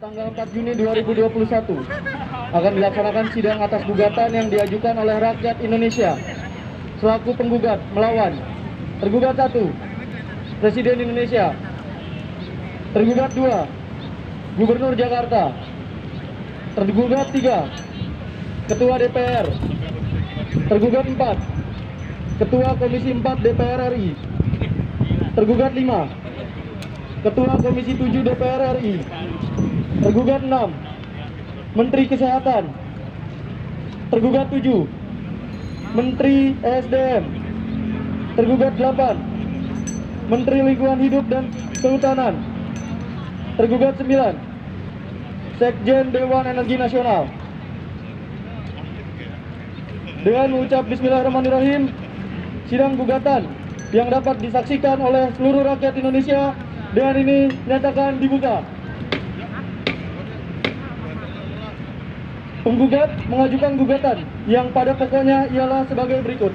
Tanggal 4 Juni 2021 akan dilaksanakan sidang atas gugatan yang diajukan oleh rakyat Indonesia selaku penggugat melawan tergugat 1, Presiden Indonesia, tergugat 2, Gubernur Jakarta, tergugat 3, Ketua DPR, tergugat 4, Ketua Komisi 4 DPR RI, tergugat 5, Ketua Komisi 7 DPR RI, tergugat 6, Menteri Kesehatan, tergugat 7, Menteri ESDM, tergugat 8, Menteri Lingkungan Hidup dan Kehutanan, tergugat 9, Sekjen Dewan Energi Nasional. Dengan mengucap Bismillahirrahmanirrahim, sidang gugatan yang dapat disaksikan oleh seluruh rakyat Indonesia dengan ini nyatakan dibuka. Penggugat mengajukan gugatan yang pada pokoknya ialah sebagai berikut.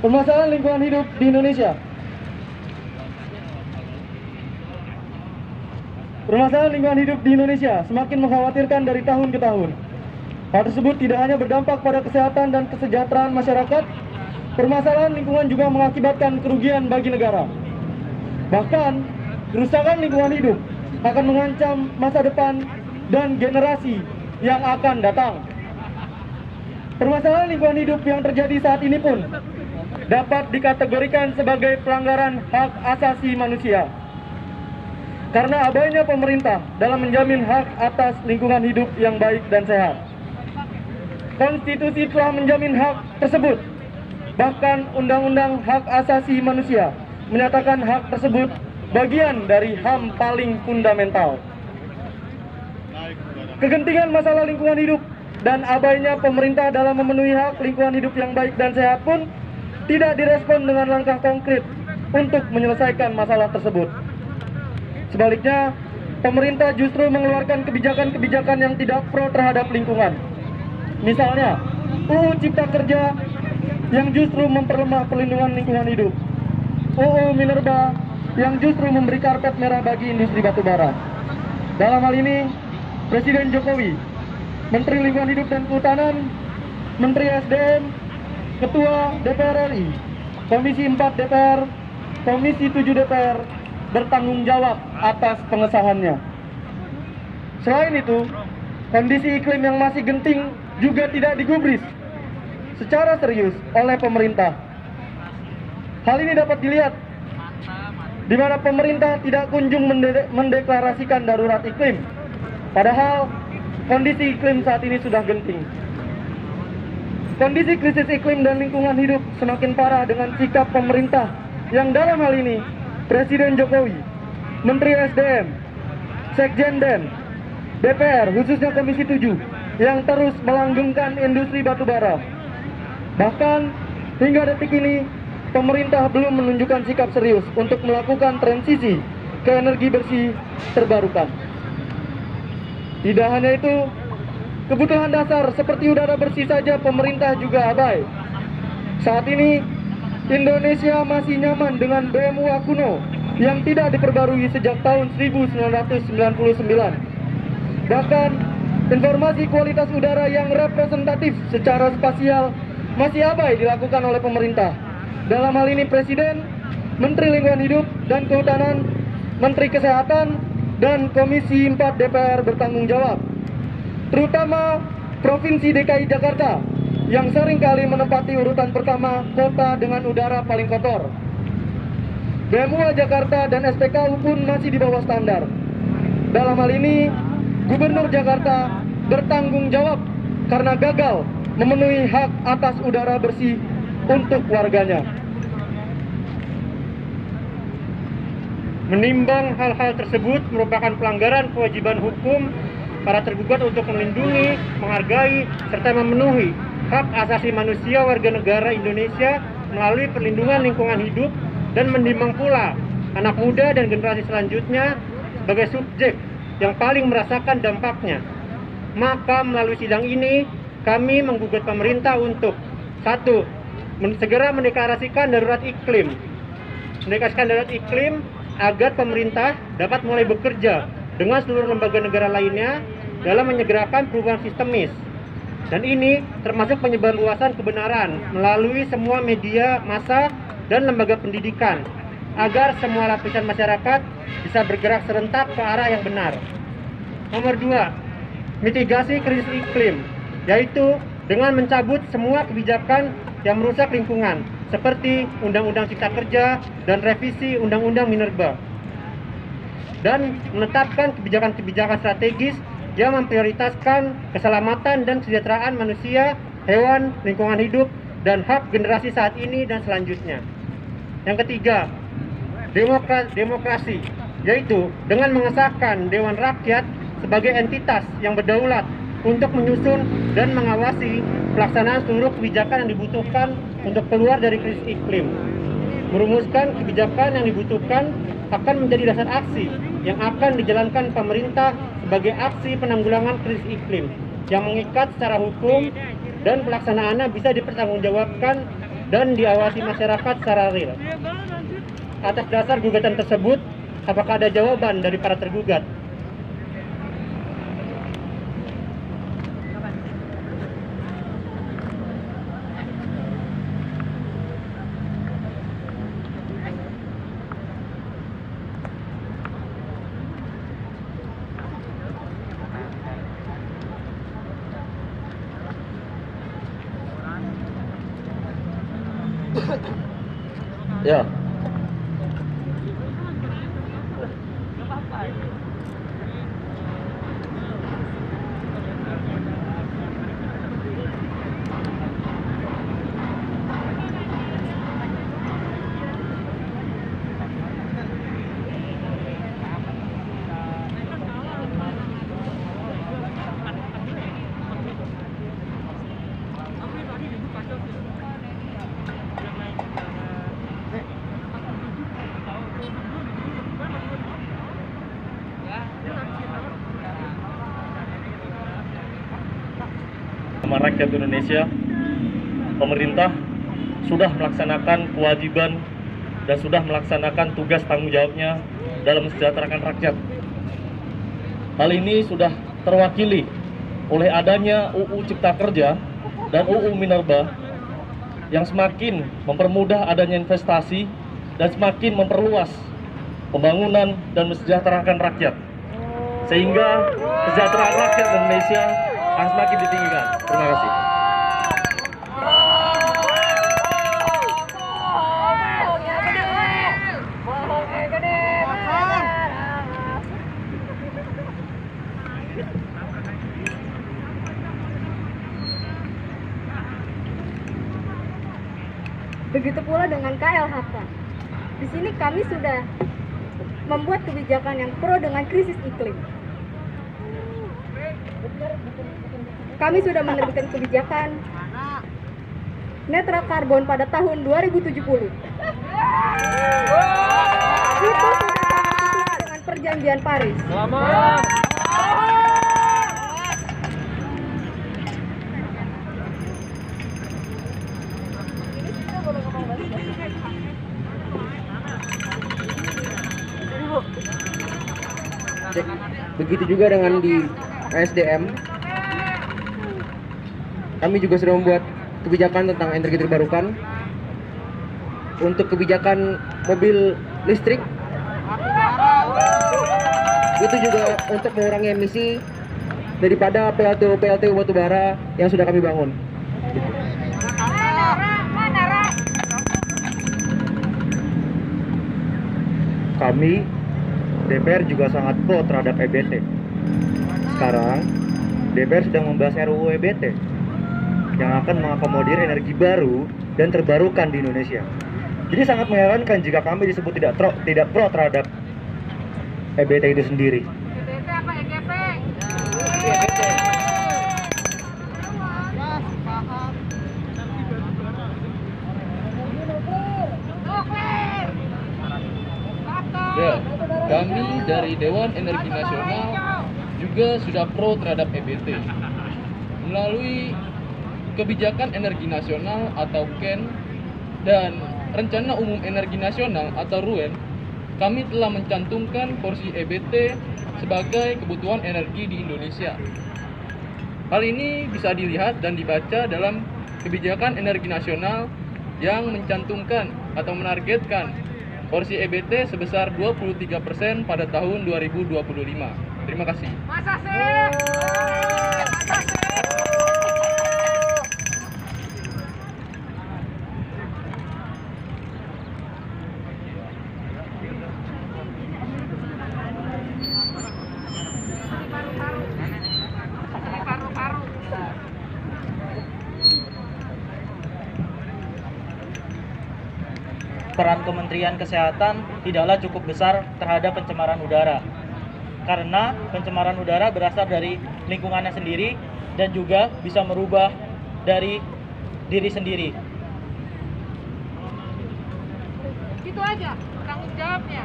Permasalahan lingkungan hidup di Indonesia. Permasalahan lingkungan hidup di Indonesia semakin mengkhawatirkan dari tahun ke tahun. Hal tersebut tidak hanya berdampak pada kesehatan dan kesejahteraan masyarakat, permasalahan lingkungan juga mengakibatkan kerugian bagi negara. Bahkan, kerusakan lingkungan hidup akan mengancam masa depan dan generasi yang akan datang. Permasalahan lingkungan hidup yang terjadi saat ini pun dapat dikategorikan sebagai pelanggaran hak asasi manusia. Karena abainya pemerintah dalam menjamin hak atas lingkungan hidup yang baik dan sehat. Konstitusi telah menjamin hak tersebut. Bahkan Undang-Undang Hak Asasi Manusia menyatakan hak tersebut bagian dari HAM paling fundamental. Kegentingan masalah lingkungan hidup dan abainya pemerintah dalam memenuhi hak lingkungan hidup yang baik dan sehat pun tidak direspon dengan langkah konkret untuk menyelesaikan masalah tersebut. Sebaliknya, pemerintah justru mengeluarkan kebijakan-kebijakan yang tidak pro terhadap lingkungan. Misalnya, UU Cipta Kerja yang justru memperlemah perlindungan lingkungan hidup, UU Minerba yang justru memberi karpet merah bagi industri batubara. Dalam hal ini, Presiden Jokowi, Menteri Lingkungan Hidup dan Kehutanan, Menteri SDM, Ketua DPR RI, Komisi 4 DPR, Komisi 7 DPR bertanggung jawab atas pengesahannya. Selain itu, kondisi iklim yang masih genting juga tidak digubris secara serius oleh pemerintah. Hal ini dapat dilihat di mana pemerintah tidak kunjung mendeklarasikan darurat iklim, padahal kondisi iklim saat ini sudah genting. Kondisi krisis iklim dan lingkungan hidup semakin parah dengan sikap pemerintah yang dalam hal ini Presiden Jokowi, Menteri SDM, Sekjen DEN, DPR khususnya Komisi 7 yang terus melanggengkan industri batubara. Bahkan hingga detik ini pemerintah belum menunjukkan sikap serius untuk melakukan transisi ke energi bersih terbarukan. Tidak hanya itu, kebutuhan dasar seperti udara bersih saja pemerintah juga abai. Saat ini Indonesia masih nyaman dengan BMW kuno yang tidak diperbarui sejak tahun 1999. Bahkan informasi kualitas udara yang representatif secara spasial masih abai dilakukan oleh pemerintah. Dalam hal ini Presiden, Menteri Lingkungan Hidup dan Kehutanan, Menteri Kesehatan, dan Komisi 4 DPR bertanggung jawab. Terutama Provinsi DKI Jakarta yang seringkali menempati urutan pertama kota dengan udara paling kotor. BMUA Jakarta dan SPKU pun masih di bawah standar. Dalam hal ini, Gubernur Jakarta bertanggung jawab karena gagal memenuhi hak atas udara bersih untuk warganya. Menimbang hal-hal tersebut merupakan pelanggaran kewajiban hukum para tergugat untuk melindungi, menghargai, serta memenuhi hak asasi manusia warga negara Indonesia melalui perlindungan lingkungan hidup dan menimbang pula anak muda dan generasi selanjutnya sebagai subjek yang paling merasakan dampaknya. Maka melalui sidang ini kami menggugat pemerintah untuk 1. segera mendeklarasikan darurat iklim. Mendeklarasikan darurat iklim agar pemerintah dapat mulai bekerja dengan seluruh lembaga negara lainnya dalam menyegerakan perubahan sistemis. Dan ini termasuk penyebarluasan kebenaran melalui semua media massa dan lembaga pendidikan agar semua lapisan masyarakat bisa bergerak serentak ke arah yang benar. Nomor 2, mitigasi krisis iklim, yaitu dengan mencabut semua kebijakan yang merusak lingkungan seperti Undang-Undang Cipta Kerja dan revisi Undang-Undang Minerba, dan menetapkan kebijakan-kebijakan strategis yang memprioritaskan keselamatan dan kesejahteraan manusia, hewan, lingkungan hidup, dan hak generasi saat ini dan selanjutnya. Yang ketiga, demokrasi, yaitu dengan mengesahkan Dewan Rakyat sebagai entitas yang berdaulat untuk menyusun dan mengawasi pelaksanaan seluruh kebijakan yang dibutuhkan untuk keluar dari krisis iklim. Merumuskan kebijakan yang dibutuhkan akan menjadi dasar aksi yang akan dijalankan pemerintah sebagai aksi penanggulangan krisis iklim yang mengikat secara hukum dan pelaksanaannya bisa dipertanggungjawabkan dan diawasi masyarakat secara real. Atas dasar gugatan tersebut, apakah ada jawaban dari para tergugat? Ya. Sama rakyat Indonesia, pemerintah sudah melaksanakan kewajiban dan sudah melaksanakan tugas tanggung jawabnya dalam mensejahterakan rakyat. Hal ini sudah terwakili oleh adanya UU Cipta Kerja dan UU Minerba yang semakin mempermudah adanya investasi dan semakin memperluas pembangunan dan mensejahterakan rakyat, sehingga kesejahteraan rakyat Indonesia akan semakin ditinggikan. Terima kasih. Begitu pula dengan KLHK. Di sini kami sudah membuat kebijakan yang pro dengan krisis iklim. Kami sudah menerbitkan kebijakan netral karbon pada tahun 2070. Itu sudah sama dengan perjanjian Paris. Selamat. Begitu juga dengan di SDM, kami juga sudah membuat kebijakan tentang energi terbarukan. Untuk kebijakan mobil listrik, itu juga untuk mengurangi emisi daripada PLTU batubara yang sudah kami bangun. Kami DPR juga sangat pro terhadap EBT. Sekarang DPR sedang membahas RUU EBT yang akan mengakomodir energi baru dan terbarukan di Indonesia. Jadi sangat mengherankan jika kami disebut tidak pro terhadap EBT itu sendiri. EBT apa EGP? Ya, kami dari Dewan Energi Nasional juga sudah pro terhadap EBT. Melalui Kebijakan Energi Nasional atau KEN dan Rencana Umum Energi Nasional atau RUEN, kami telah mencantumkan porsi EBT sebagai kebutuhan energi di Indonesia. Hal ini bisa dilihat dan dibaca dalam kebijakan energi nasional yang mencantumkan atau menargetkan porsi EBT sebesar 23% pada tahun 2025. Terima kasih. Peran Kementerian Kesehatan tidaklah cukup besar terhadap pencemaran udara. Karena pencemaran udara berasal dari lingkungannya sendiri dan juga bisa merubah dari diri sendiri. Itu aja tanggung jawabnya.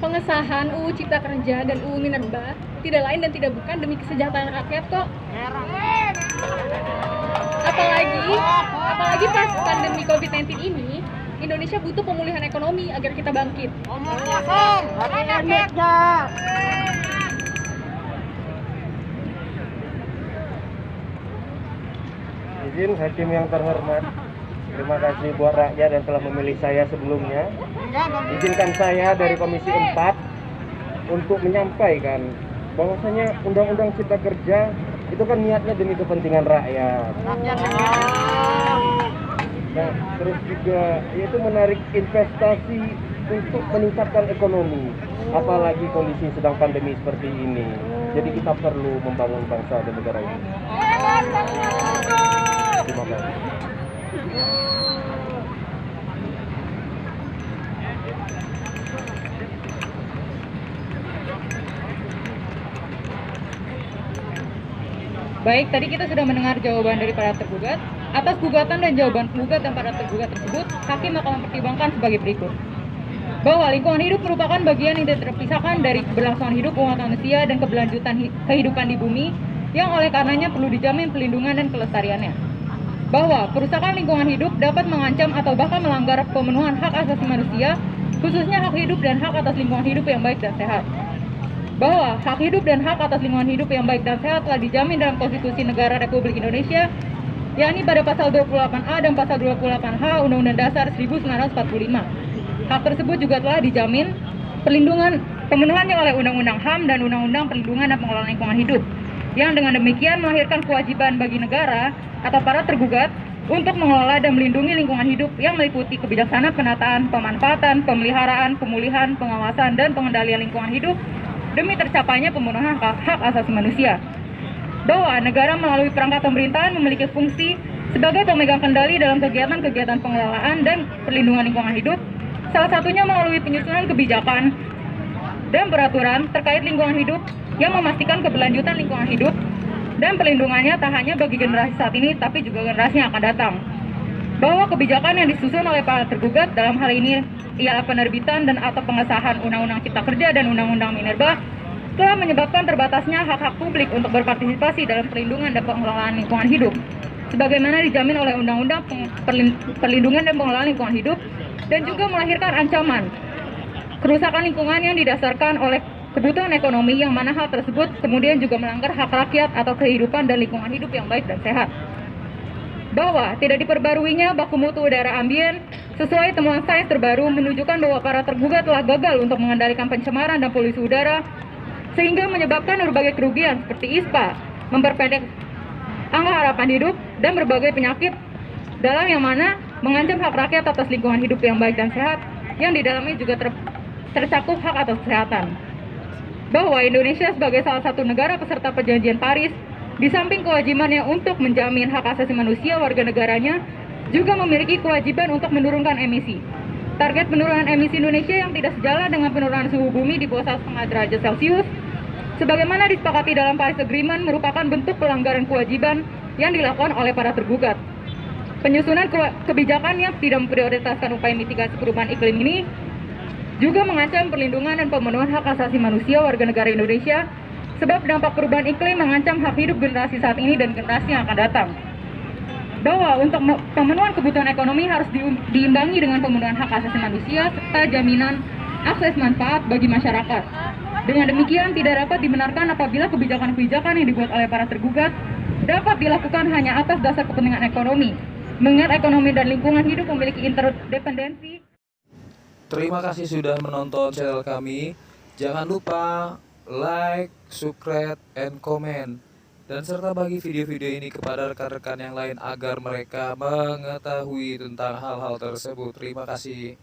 Pengesahan UU Cipta Kerja dan UU Minerba tidak lain dan tidak bukan demi kesejahteraan rakyat kok. Apalagi pas pandemi COVID-19 ini, Indonesia butuh pemulihan ekonomi agar kita bangkit. Izin hakim yang terhormat, terima kasih buat rakyat yang telah memilih saya sebelumnya. Izinkan saya dari Komisi 4 untuk menyampaikan bahwasanya Undang-Undang Cipta Kerja itu kan niatnya demi kepentingan rakyat. Nah, terus juga yaitu menarik investasi untuk meningkatkan ekonomi, apalagi kondisi sedang pandemi seperti ini. Jadi kita perlu membangun bangsa dan negara ini. Terima kasih. Baik, tadi kita sudah mendengar jawaban dari para tergugat. Atas gugatan dan jawaban penggugat dan para tergugat tersebut, hakim akan mempertimbangkan sebagai berikut. Bahwa lingkungan hidup merupakan bagian yang tidak terpisahkan dari keberlangsungan hidup umat manusia dan keberlanjutan kehidupan di bumi, yang oleh karenanya perlu dijamin pelindungan dan kelestariannya. Bahwa perusakan lingkungan hidup dapat mengancam atau bahkan melanggar pemenuhan hak asasi manusia, khususnya hak hidup dan hak atas lingkungan hidup yang baik dan sehat. Bahwa hak hidup dan hak atas lingkungan hidup yang baik dan sehat telah dijamin dalam Konstitusi Negara Republik Indonesia, yakni pada pasal 28A dan pasal 28H Undang-Undang Dasar 1945. Hak tersebut juga telah dijamin pemenuhannya oleh Undang-Undang HAM dan Undang-Undang Perlindungan dan Pengelolaan Lingkungan Hidup, yang dengan demikian melahirkan kewajiban bagi negara atau para tergugat untuk mengelola dan melindungi lingkungan hidup yang meliputi kebijaksanaan penataan, pemanfaatan, pemeliharaan, pemulihan, pengawasan, dan pengendalian lingkungan hidup demi tercapainya pemenuhan hak asasi manusia. Bahwa negara melalui perangkat pemerintahan memiliki fungsi sebagai pemegang kendali dalam kegiatan-kegiatan pengelolaan dan perlindungan lingkungan hidup, salah satunya melalui penyusunan kebijakan dan peraturan terkait lingkungan hidup yang memastikan keberlanjutan lingkungan hidup dan perlindungannya tak hanya bagi generasi saat ini, tapi juga generasi yang akan datang. Bahwa kebijakan yang disusun oleh para tergugat dalam hal ini ialah penerbitan dan atau pengesahan Undang-Undang Cipta Kerja dan Undang-Undang Minerba telah menyebabkan terbatasnya hak-hak publik untuk berpartisipasi dalam perlindungan dan pengelolaan lingkungan hidup, sebagaimana dijamin oleh Undang-Undang Perlindungan dan Pengelolaan Lingkungan Hidup, dan juga melahirkan ancaman kerusakan lingkungan yang didasarkan oleh kebutuhan ekonomi, yang mana hal tersebut kemudian juga melanggar hak rakyat atau kehidupan dan lingkungan hidup yang baik dan sehat. Bahwa tidak diperbaruinya baku mutu udara ambien sesuai temuan sains terbaru menunjukkan bahwa para tergugat telah gagal untuk mengendalikan pencemaran dan polusi udara, sehingga menyebabkan berbagai kerugian seperti ISPA, memperpendek angka harapan hidup, dan berbagai penyakit, dalam yang mana mengancam hak rakyat atas lingkungan hidup yang baik dan sehat, yang di dalamnya juga tercakup hak atas kesehatan. Bahwa Indonesia sebagai salah satu negara peserta Perjanjian Paris, di samping kewajibannya untuk menjamin hak asasi manusia warga negaranya, juga memiliki kewajiban untuk menurunkan emisi. Target penurunan emisi Indonesia yang tidak sejalan dengan penurunan suhu bumi di bawah 1,5 derajat Celcius, sebagaimana disepakati dalam Paris Agreement, merupakan bentuk pelanggaran kewajiban yang dilakukan oleh para tergugat. Penyusunan kebijakan yang tidak memprioritaskan upaya mitigasi perubahan iklim ini juga mengancam perlindungan dan pemenuhan hak asasi manusia warga negara Indonesia, sebab dampak perubahan iklim mengancam hak hidup generasi saat ini dan generasi yang akan datang. bahwa untuk pemenuhan kebutuhan ekonomi harus diimbangi dengan pemenuhan hak asasi manusia serta jaminan akses manfaat bagi masyarakat. Dengan demikian, tidak dapat dibenarkan apabila kebijakan-kebijakan yang dibuat oleh para tergugat dapat dilakukan hanya atas dasar kepentingan ekonomi, mengingat ekonomi dan lingkungan hidup memiliki interdependensi. Terima kasih sudah menonton channel kami. Jangan lupa like, subscribe, and comment. Dan serta bagi video-video ini kepada rekan-rekan yang lain agar mereka mengetahui tentang hal-hal tersebut. Terima kasih.